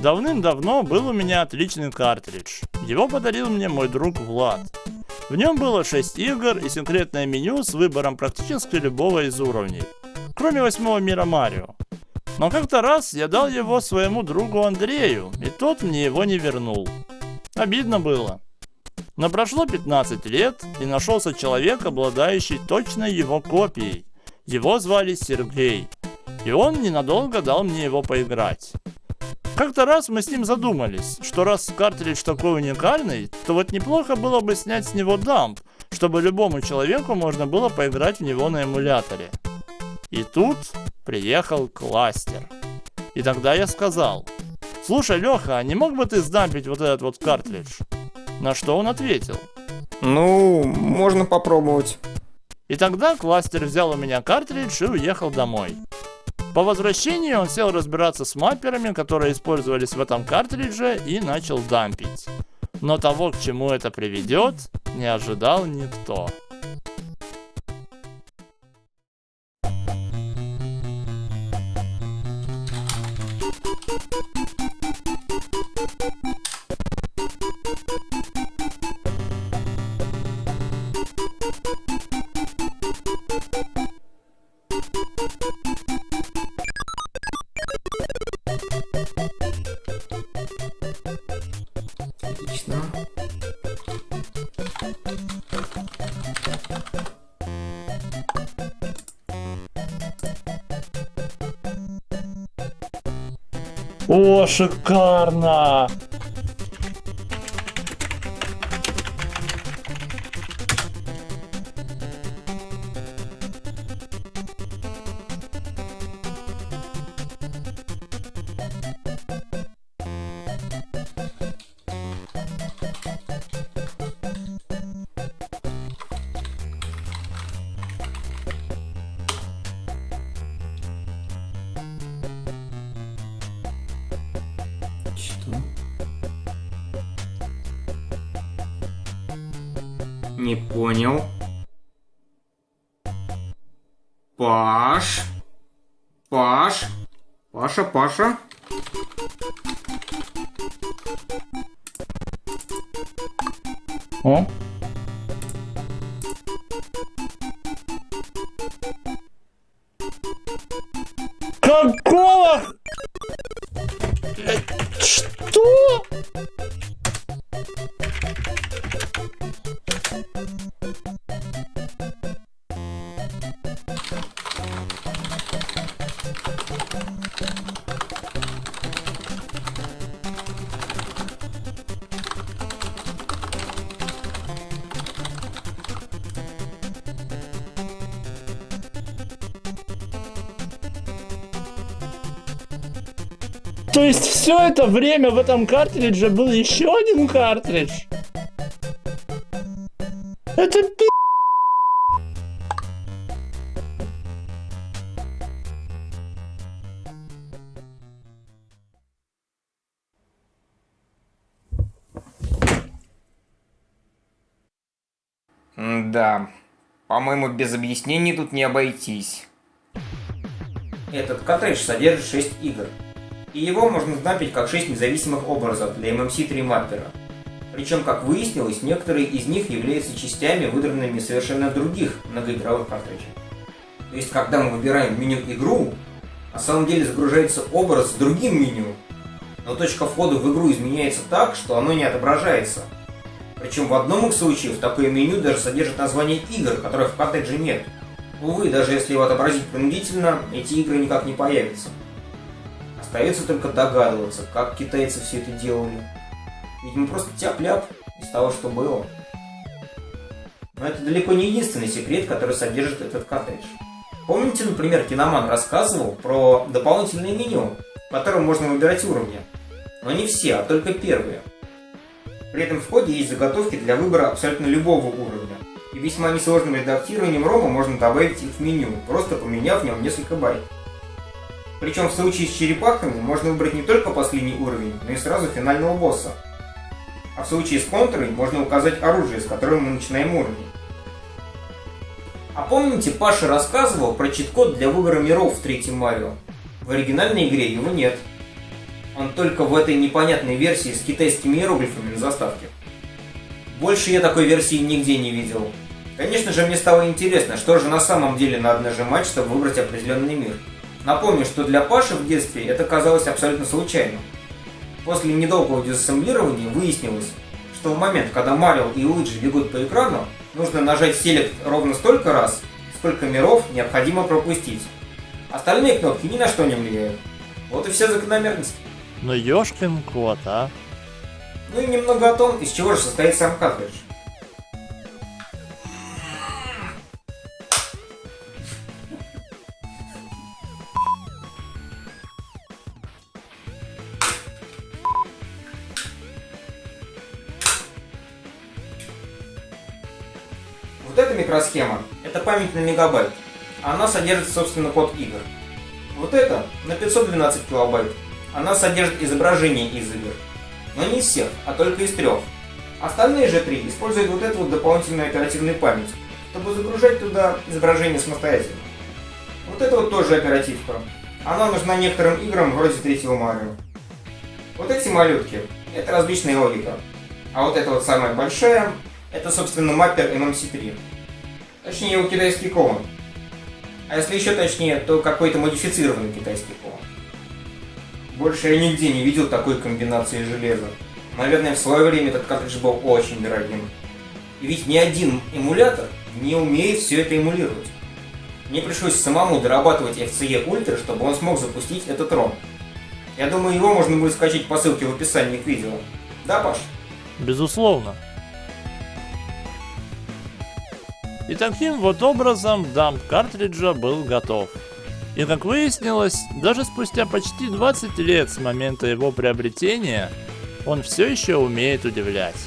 Давным-давно был у меня отличный картридж. Его подарил мне мой друг Влад. В нем было 6 игр и секретное меню с выбором практически любого из уровней, кроме 8-го мира Марио. Но как-то раз я дал его своему другу Андрею, и тот мне его не вернул. Обидно было. Но прошло 15 лет, и нашелся человек, обладающий точно его копией. Его звали Сергей, и он ненадолго дал мне его поиграть. Как-то раз мы с ним задумались, что раз картридж такой уникальный, то вот неплохо было бы снять с него дамп, чтобы любому человеку можно было поиграть в него на эмуляторе. И тут приехал Кластер. И тогда я сказал: слушай, Леха, а не мог бы ты сдампить вот этот вот картридж? На что он ответил: ну, можно попробовать. И тогда Кластер взял у меня картридж и уехал домой. По возвращении он сел разбираться с мапперами, которые использовались в этом картридже, и начал дампить. Но того, к чему это приведет, не ожидал никто. Отлично. О, шикарно! Что? Не понял. Паш? Паша? О? Какого? Что? То есть все это время в этом картридже был еще один картридж? Это пи***. Да, по-моему, без объяснений тут не обойтись. Этот картридж содержит 6 игр. И его можно сдампить как 6 независимых образов для MMC3 маппера. Причем, как выяснилось, некоторые из них являются частями, выдранными совершенно других многоигровых картриджей. То есть, когда мы выбираем в меню игру, на самом деле загружается образ с другим меню, но точка входа в игру изменяется так, что оно не отображается. Причем в одном из случаев такое меню даже содержит название игр, которых в картридже нет. Увы, даже если его отобразить принудительно, эти игры никак не появятся. Остается только догадываться, как китайцы все это делали. Видимо, просто тяп-ляп из того, что было. Но это далеко не единственный секрет, который содержит этот картридж. Помните, например, Киноман рассказывал про дополнительное меню, в котором можно выбирать уровни. Но не все, а только первые. При этом в коде есть заготовки для выбора абсолютно любого уровня. И весьма несложным редактированием рома можно добавить их в меню, просто поменяв в нем несколько байт. Причем в случае с черепахами можно выбрать не только последний уровень, но и сразу финального босса. А в случае с контрой можно указать оружие, с которым мы начинаем уровень. А помните, Паша рассказывал про чит-код для выбора миров в третьем Марио? В оригинальной игре его нет. Он только в этой непонятной версии с китайскими иероглифами на заставке. Больше я такой версии нигде не видел. Конечно же, мне стало интересно, что же на самом деле надо нажимать, чтобы выбрать определенный мир. Напомню, что для Паши в детстве это казалось абсолютно случайным. После недолгого дезассемблирования выяснилось, что в момент, когда Марио и Луиджи бегут по экрану, нужно нажать Select ровно столько раз, сколько миров необходимо пропустить. Остальные кнопки ни на что не влияют. Вот и вся закономерность. Ну ёшкин кот, а. Ну и немного о том, из чего же состоит сам картридж. Вот эта микросхема – это память на мегабайт. Она содержит, собственно, код игр. Вот это на 512 килобайт. Она содержит изображение из игр. Но не из всех, а только из 3. Остальные же 3 используют вот эту вот дополнительную оперативную память, чтобы загружать туда изображение самостоятельно. Вот это вот тоже оперативка. Она нужна некоторым играм вроде 3-го Марио. Вот эти малютки – это различная логика. А вот эта вот самая большая – это, собственно, маппер MMC3. Точнее, его китайский клон. А если еще точнее, то какой-то модифицированный китайский клон. Больше я нигде не видел такой комбинации железа. Наверное, в свое время этот картридж был очень дорогим. И ведь ни один эмулятор не умеет все это эмулировать. Мне пришлось самому дорабатывать FCE Ultra, чтобы он смог запустить этот ROM. Я думаю, его можно будет скачать по ссылке в описании к видео. Да, Паш? Безусловно. И таким вот образом дамп картриджа был готов. И как выяснилось, даже спустя почти 20 лет с момента его приобретения, он все еще умеет удивлять.